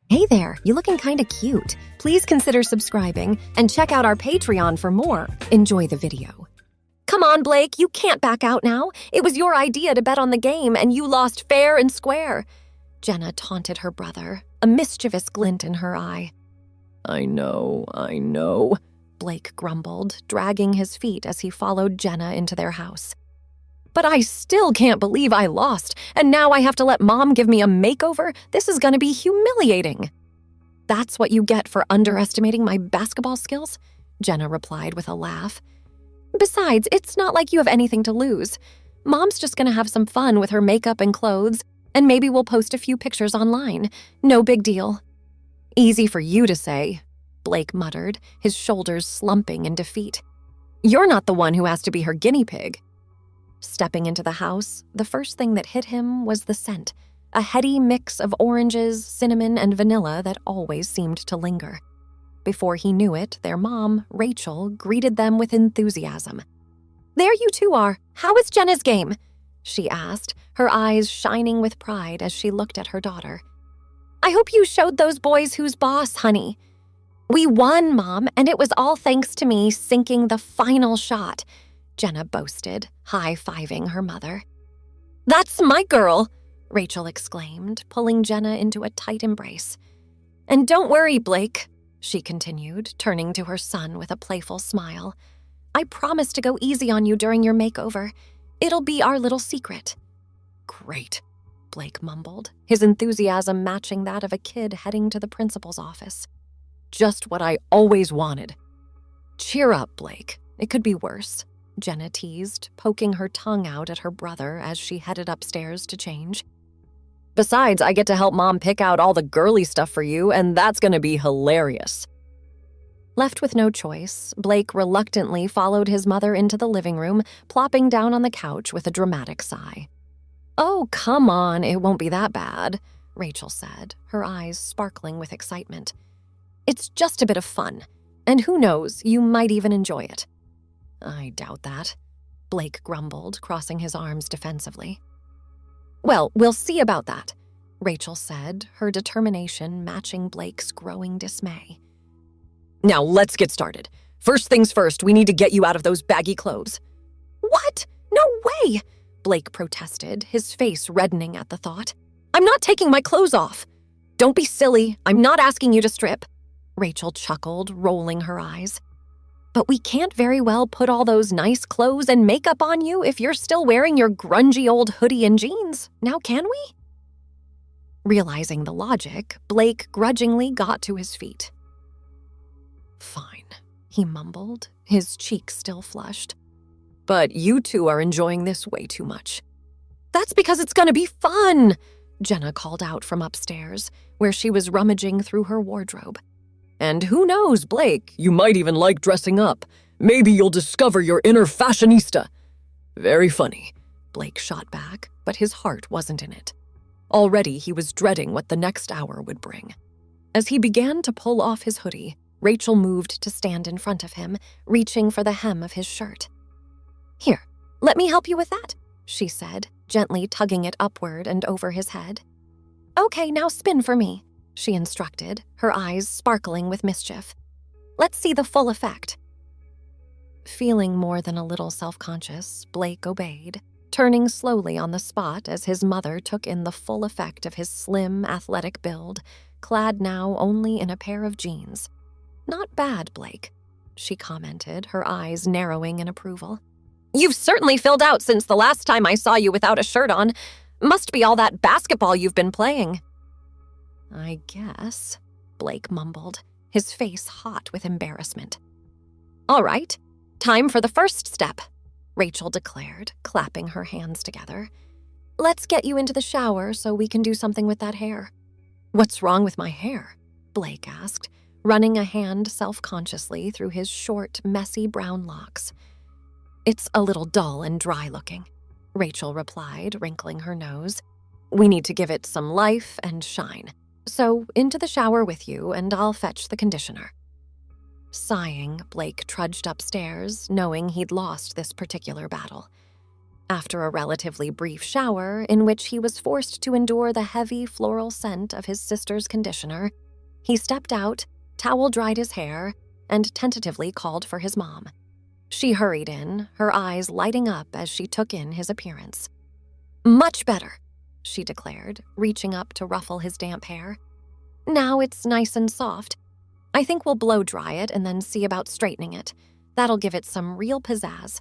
Hey there, you looking kinda cute. Please consider subscribing and check out our Patreon for more. Enjoy the video. Come on, Blake, you can't back out now. It was your idea to bet on the game, and you lost fair and square. Jenna taunted her brother, a mischievous glint in her eye. I know, Blake grumbled, dragging his feet as he followed Jenna into their house. But I still can't believe I lost, and now I have to let Mom give me a makeover? This is gonna be humiliating. That's what you get for underestimating my basketball skills? Jenna replied with a laugh. Besides, it's not like you have anything to lose. Mom's just gonna have some fun with her makeup and clothes, and maybe we'll post a few pictures online. No big deal. Easy for you to say, Blake muttered, his shoulders slumping in defeat. You're not the one who has to be her guinea pig. Stepping into the house, the first thing that hit him was the scent, a heady mix of oranges, cinnamon, and vanilla that always seemed to linger. Before he knew it, their mom, Rachel, greeted them with enthusiasm. There you two are. How is Jenna's game? She asked, her eyes shining with pride as she looked at her daughter. I hope you showed those boys who's boss, honey. We won, Mom, and it was all thanks to me sinking the final shot, Jenna boasted, high-fiving her mother. That's my girl, Rachel exclaimed, pulling Jenna into a tight embrace. And don't worry, Blake, she continued, turning to her son with a playful smile. I promise to go easy on you during your makeover. It'll be our little secret. Great, Blake mumbled, his enthusiasm matching that of a kid heading to the principal's office. Just what I always wanted. Cheer up, Blake. It could be worse, Jenna teased, poking her tongue out at her brother as she headed upstairs to change. Besides, I get to help Mom pick out all the girly stuff for you, and that's gonna be hilarious. Left with no choice, Blake reluctantly followed his mother into the living room, plopping down on the couch with a dramatic sigh. Oh, come on, it won't be that bad, Rachel said, her eyes sparkling with excitement. It's just a bit of fun, and who knows, you might even enjoy it. I doubt that, Blake grumbled, crossing his arms defensively. Well, we'll see about that, Rachel said, her determination matching Blake's growing dismay. Now, let's get started. First things first, we need to get you out of those baggy clothes. What? No way! Blake protested, his face reddening at the thought. I'm not taking my clothes off. Don't be silly. I'm not asking you to strip. Rachel chuckled, rolling her eyes. But we can't very well put all those nice clothes and makeup on you if you're still wearing your grungy old hoodie and jeans, now can we? Realizing the logic, Blake grudgingly got to his feet. Fine, he mumbled, his cheeks still flushed. But you two are enjoying this way too much. That's because it's gonna be fun, Jenna called out from upstairs, where she was rummaging through her wardrobe. And who knows, Blake, you might even like dressing up. Maybe you'll discover your inner fashionista. Very funny, Blake shot back, but his heart wasn't in it. Already he was dreading what the next hour would bring. As he began to pull off his hoodie, Rachel moved to stand in front of him, reaching for the hem of his shirt. Here, let me help you with that, she said, gently tugging it upward and over his head. Okay, now spin for me, she instructed, her eyes sparkling with mischief. Let's see the full effect. Feeling more than a little self-conscious, Blake obeyed, turning slowly on the spot as his mother took in the full effect of his slim, athletic build, clad now only in a pair of jeans. Not bad, Blake, she commented, her eyes narrowing in approval. You've certainly filled out since the last time I saw you without a shirt on. Must be all that basketball you've been playing. I guess, Blake mumbled, his face hot with embarrassment. All right, time for the first step, Rachel declared, clapping her hands together. Let's get you into the shower so we can do something with that hair. What's wrong with my hair? Blake asked, running a hand self-consciously through his short, messy brown locks. It's a little dull and dry-looking, Rachel replied, wrinkling her nose. We need to give it some life and shine. So into the shower with you, and I'll fetch the conditioner. Sighing, Blake trudged upstairs, knowing he'd lost this particular battle. After a relatively brief shower in which he was forced to endure the heavy floral scent of his sister's conditioner, he stepped out, towel-dried his hair, and tentatively called for his mom. She hurried in, her eyes lighting up as she took in his appearance. "Much better," she declared, reaching up to ruffle his damp hair. "Now it's nice and soft. I think we'll blow-dry it and then see about straightening it. That'll give it some real pizzazz."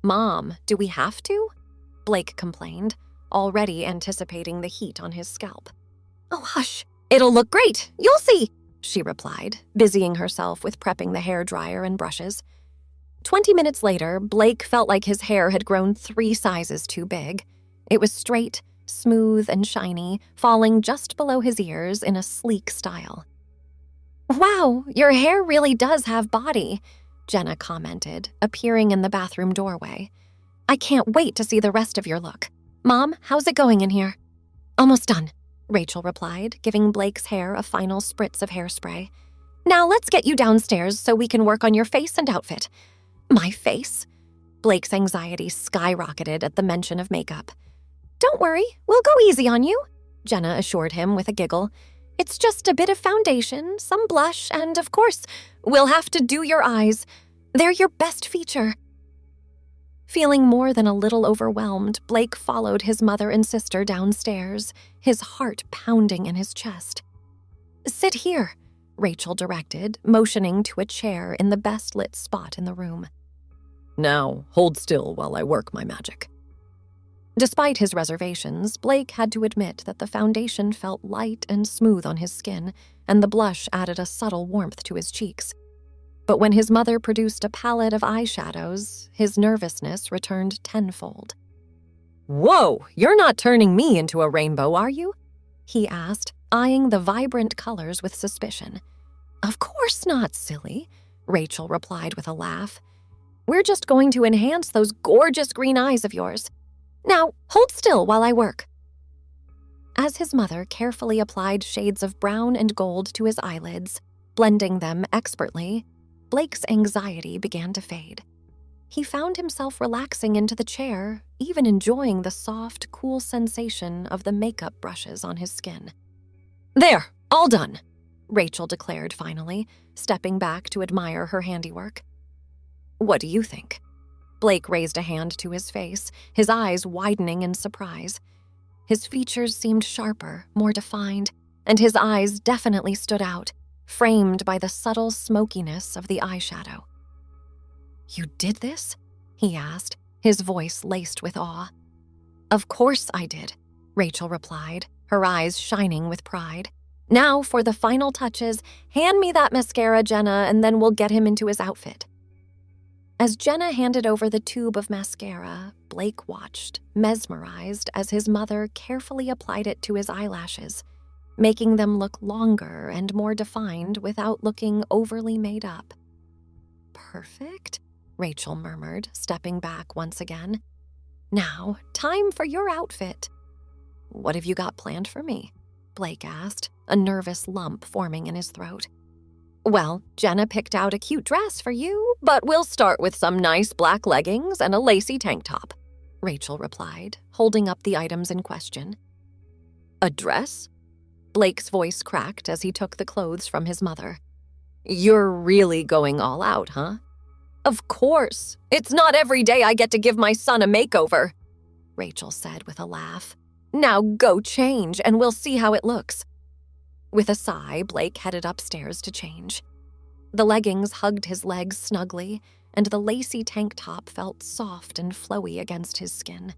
"Mom, do we have to?" Blake complained, already anticipating the heat on his scalp. "Oh, hush. It'll look great. You'll see," she replied, busying herself with prepping the hairdryer and brushes. 20 minutes later, Blake felt like his hair had grown 3 sizes too big. It was straight, smooth, and shiny, falling just below his ears in a sleek style. "Wow, your hair really does have body," Jenna commented, appearing in the bathroom doorway. "I can't wait to see the rest of your look. Mom, how's it going in here?" "Almost done," Rachel replied, giving Blake's hair a final spritz of hairspray. "Now let's get you downstairs so we can work on your face and outfit." "My face?" Blake's anxiety skyrocketed at the mention of makeup. "Don't worry, we'll go easy on you," Jenna assured him with a giggle. "It's just a bit of foundation, some blush, and of course, we'll have to do your eyes. They're your best feature." Feeling more than a little overwhelmed, Blake followed his mother and sister downstairs, his heart pounding in his chest. "Sit here," Rachel directed, motioning to a chair in the best-lit spot in the room. "Now, hold still while I work my magic." Despite his reservations, Blake had to admit that the foundation felt light and smooth on his skin, and the blush added a subtle warmth to his cheeks. But when his mother produced a palette of eyeshadows, his nervousness returned tenfold. "Whoa, you're not turning me into a rainbow, are you?" he asked, eyeing the vibrant colors with suspicion. "Of course not, silly," Rachel replied with a laugh. "We're just going to enhance those gorgeous green eyes of yours. Now, hold still while I work." As his mother carefully applied shades of brown and gold to his eyelids, blending them expertly, Blake's anxiety began to fade. He found himself relaxing into the chair, even enjoying the soft, cool sensation of the makeup brushes on his skin. "There, all done," Rachel declared finally, stepping back to admire her handiwork. "What do you think?" Blake raised a hand to his face, his eyes widening in surprise. His features seemed sharper, more defined, and his eyes definitely stood out, framed by the subtle smokiness of the eyeshadow. "You did this?" he asked, his voice laced with awe. "Of course I did," Rachel replied, her eyes shining with pride. "Now, for the final touches, hand me that mascara, Jenna, and then we'll get him into his outfit." As Jenna handed over the tube of mascara, Blake watched, mesmerized, as his mother carefully applied it to his eyelashes, making them look longer and more defined without looking overly made up. "Perfect," Rachel murmured, stepping back once again. "Now, time for your outfit." "What have you got planned for me?" Blake asked, a nervous lump forming in his throat. "Well, Jenna picked out a cute dress for you, but we'll start with some nice black leggings and a lacy tank top," Rachel replied, holding up the items in question. "A dress?" Blake's voice cracked as he took the clothes from his mother. "You're really going all out, huh?" "Of course. It's not every day I get to give my son a makeover," Rachel said with a laugh. "Now go change, and we'll see how it looks." With a sigh, Blake headed upstairs to change. The leggings hugged his legs snugly, and the lacy tank top felt soft and flowy against his skin.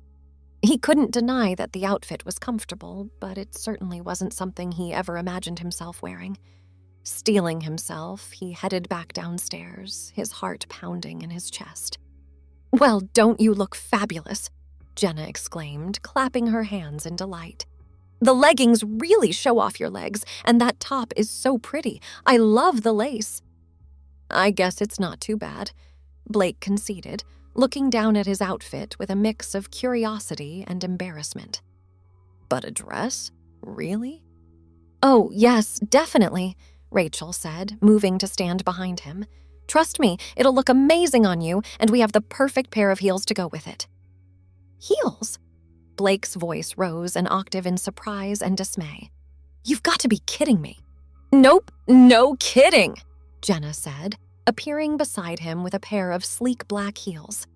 He couldn't deny that the outfit was comfortable, but it certainly wasn't something he ever imagined himself wearing. Steeling himself, he headed back downstairs, his heart pounding in his chest. "Well, don't you look fabulous?" Jenna exclaimed, clapping her hands in delight. "The leggings really show off your legs, and that top is so pretty. I love the lace." "I guess it's not too bad," Blake conceded, looking down at his outfit with a mix of curiosity and embarrassment. "But a dress? Really?" "Oh, yes, definitely," Rachel said, moving to stand behind him. "Trust me, it'll look amazing on you, and we have the perfect pair of heels to go with it." Heels? Blake's voice rose an octave in surprise and dismay. You've got to be kidding me. Nope, no kidding, Jenna said, appearing beside him with a pair of sleek black heels.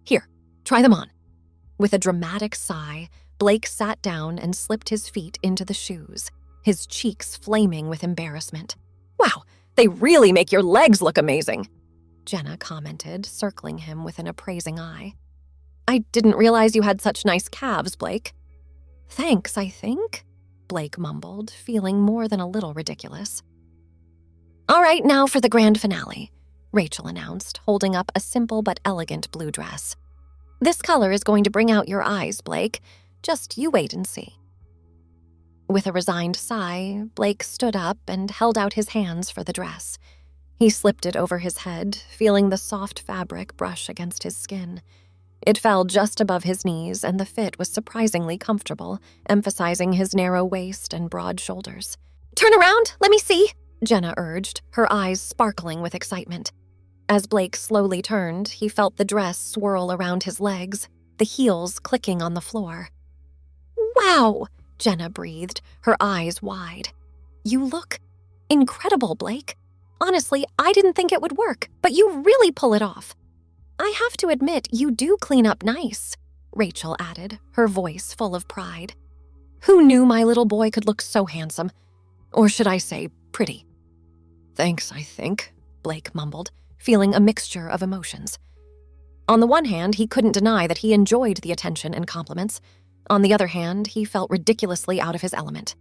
Here, try them on. With a dramatic sigh, Blake sat down and slipped his feet into the shoes, his cheeks flaming with embarrassment. Wow, they really make your legs look amazing, Jenna commented, circling him with an appraising eye. I didn't realize you had such nice calves, Blake. Thanks, I think, Blake mumbled, feeling more than a little ridiculous. All right, now for the grand finale, Rachel announced, holding up a simple but elegant blue dress. This color is going to bring out your eyes, Blake. Just you wait and see. With a resigned sigh, Blake stood up and held out his hands for the dress. He slipped it over his head, feeling the soft fabric brush against his skin. It fell just above his knees, and the fit was surprisingly comfortable, emphasizing his narrow waist and broad shoulders. Turn around, let me see, Jenna urged, her eyes sparkling with excitement. As Blake slowly turned, he felt the dress swirl around his legs, the heels clicking on the floor. Wow, Jenna breathed, her eyes wide. You look incredible, Blake. Honestly, I didn't think it would work, but you really pull it off. I have to admit, you do clean up nice, Rachel added, her voice full of pride. Who knew my little boy could look so handsome? Or should I say, pretty? Thanks, I think, Blake mumbled, feeling a mixture of emotions. On the one hand, he couldn't deny that he enjoyed the attention and compliments. On the other hand, he felt ridiculously out of his element.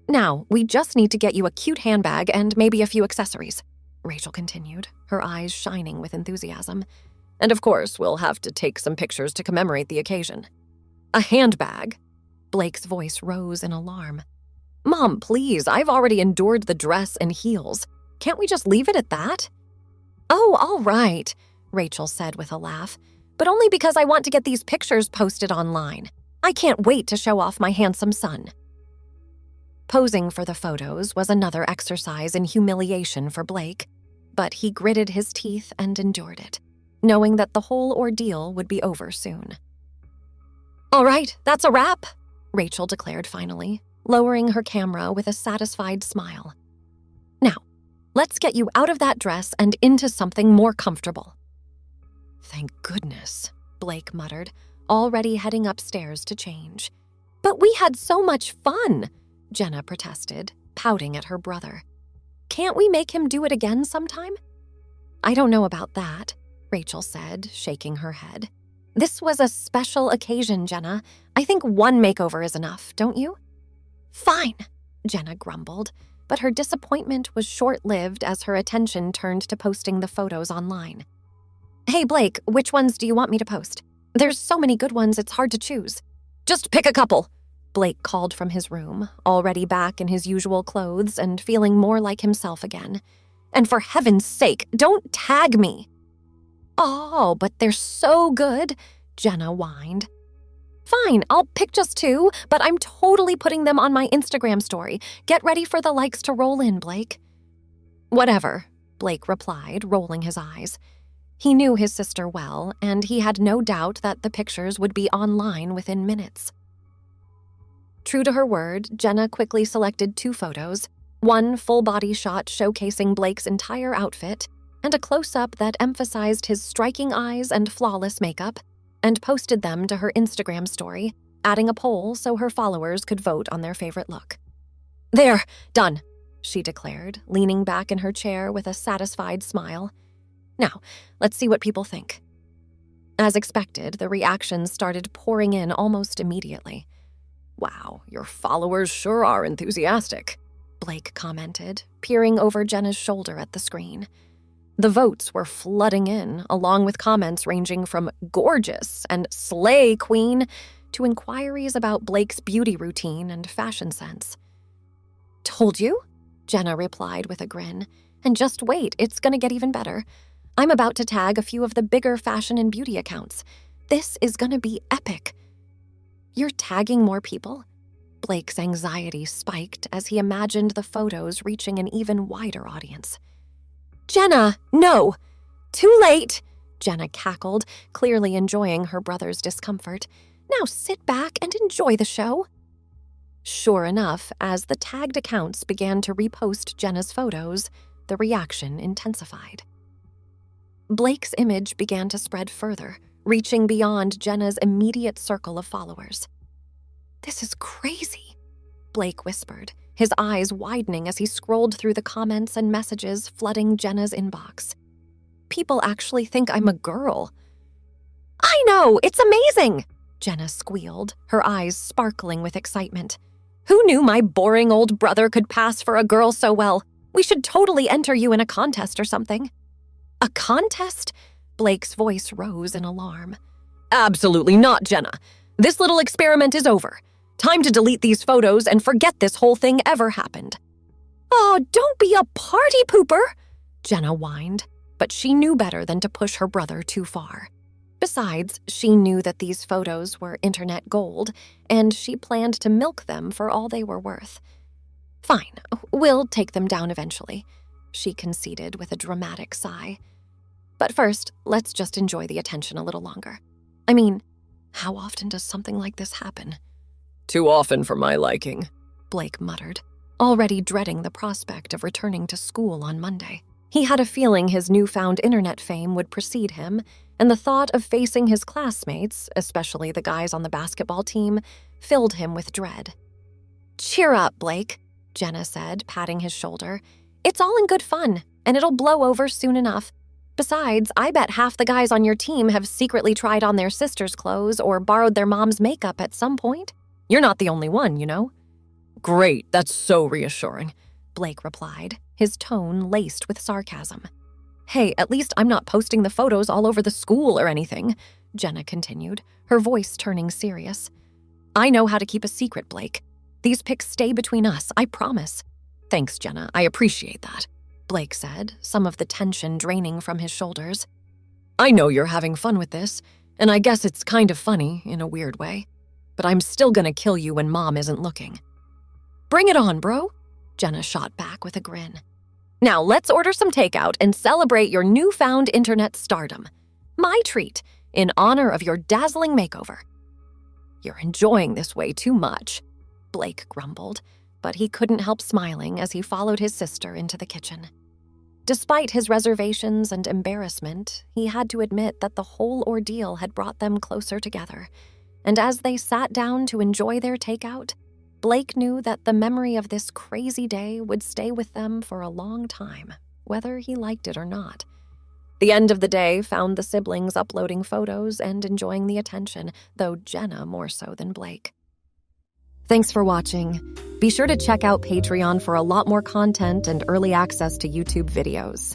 Now, we just need to get you a cute handbag and maybe a few accessories, Rachel continued, her eyes shining with enthusiasm. And of course, we'll have to take some pictures to commemorate the occasion. A handbag? Blake's voice rose in alarm. Mom, please, I've already endured the dress and heels. Can't we just leave it at that? Oh, all right, Rachel said with a laugh, but only because I want to get these pictures posted online. I can't wait to show off my handsome son. Posing for the photos was another exercise in humiliation for Blake, but he gritted his teeth and endured it, knowing that the whole ordeal would be over soon. All right, that's a wrap, Rachel declared finally, lowering her camera with a satisfied smile. Now, let's get you out of that dress and into something more comfortable. Thank goodness, Blake muttered, already heading upstairs to change. But we had so much fun, Jenna protested, pouting at her brother. Can't we make him do it again sometime? I don't know about that, Rachel said, shaking her head. This was a special occasion, Jenna. I think one makeover is enough, don't you? Fine, Jenna grumbled, but her disappointment was short-lived as her attention turned to posting the photos online. Hey, Blake, which ones do you want me to post? There's so many good ones, it's hard to choose. Just pick a couple, Blake called from his room, already back in his usual clothes and feeling more like himself again. And for heaven's sake, don't tag me. Oh, but they're so good, Jenna whined. Fine, I'll pick just 2, but I'm totally putting them on my Instagram story. Get ready for the likes to roll in, Blake. Whatever, Blake replied, rolling his eyes. He knew his sister well, and he had no doubt that the pictures would be online within minutes. True to her word, Jenna quickly selected 2 photos, one full-body shot showcasing Blake's entire outfit, and a close-up that emphasized his striking eyes and flawless makeup, and posted them to her Instagram story, adding a poll so her followers could vote on their favorite look. There, done, she declared, leaning back in her chair with a satisfied smile. Now, let's see what people think. As expected, the reactions started pouring in almost immediately. Wow, your followers sure are enthusiastic, Blake commented, peering over Jenna's shoulder at the screen. The votes were flooding in, along with comments ranging from gorgeous and slay queen to inquiries about Blake's beauty routine and fashion sense. Told you? Jenna replied with a grin. And just wait, it's gonna get even better. I'm about to tag a few of the bigger fashion and beauty accounts. This is gonna be epic. You're tagging more people? Blake's anxiety spiked as he imagined the photos reaching an even wider audience. Jenna, no! Too late! Jenna cackled, clearly enjoying her brother's discomfort. Now sit back and enjoy the show. Sure enough, as the tagged accounts began to repost Jenna's photos, the reaction intensified. Blake's image began to spread further, reaching beyond Jenna's immediate circle of followers. "This is crazy," Blake whispered, his eyes widening as he scrolled through the comments and messages flooding Jenna's inbox. "People actually think I'm a girl." "I know, it's amazing!" Jenna squealed, her eyes sparkling with excitement. "Who knew my boring old brother could pass for a girl so well? We should totally enter you in a contest or something." "A contest?" Blake's voice rose in alarm. "Absolutely not, Jenna. This little experiment is over. Time to delete these photos and forget this whole thing ever happened." "Oh, don't be a party pooper," Jenna whined, but she knew better than to push her brother too far. Besides, she knew that these photos were internet gold, and she planned to milk them for all they were worth. "Fine, we'll take them down eventually," she conceded with a dramatic sigh. "But first, let's just enjoy the attention a little longer. I mean, how often does something like this happen?" "Too often for my liking," Blake muttered, already dreading the prospect of returning to school on Monday. He had a feeling his newfound internet fame would precede him, and the thought of facing his classmates, especially the guys on the basketball team, filled him with dread. "Cheer up, Blake," Jenna said, patting his shoulder. "It's all in good fun, and it'll blow over soon enough. Besides, I bet half the guys on your team have secretly tried on their sister's clothes or borrowed their mom's makeup at some point. You're not the only one, you know." "Great, that's so reassuring," Blake replied, his tone laced with sarcasm. "Hey, at least I'm not posting the photos all over the school or anything," Jenna continued, her voice turning serious. "I know how to keep a secret, Blake. These pics stay between us, I promise." "Thanks, Jenna, I appreciate that," Blake said, some of the tension draining from his shoulders. "I know you're having fun with this, and I guess it's kind of funny in a weird way, but I'm still gonna kill you when Mom isn't looking." "Bring it on, bro," Jenna shot back with a grin. "Now let's order some takeout and celebrate your newfound internet stardom. My treat, in honor of your dazzling makeover." "You're enjoying this way too much," Blake grumbled, but he couldn't help smiling as he followed his sister into the kitchen. Despite his reservations and embarrassment, he had to admit that the whole ordeal had brought them closer together, and as they sat down to enjoy their takeout, Blake knew that the memory of this crazy day would stay with them for a long time, whether he liked it or not. The end of the day found the siblings uploading photos and enjoying the attention, though Jenna more so than Blake. Thanks for watching. Be sure to check out Patreon for a lot more content and early access to YouTube videos.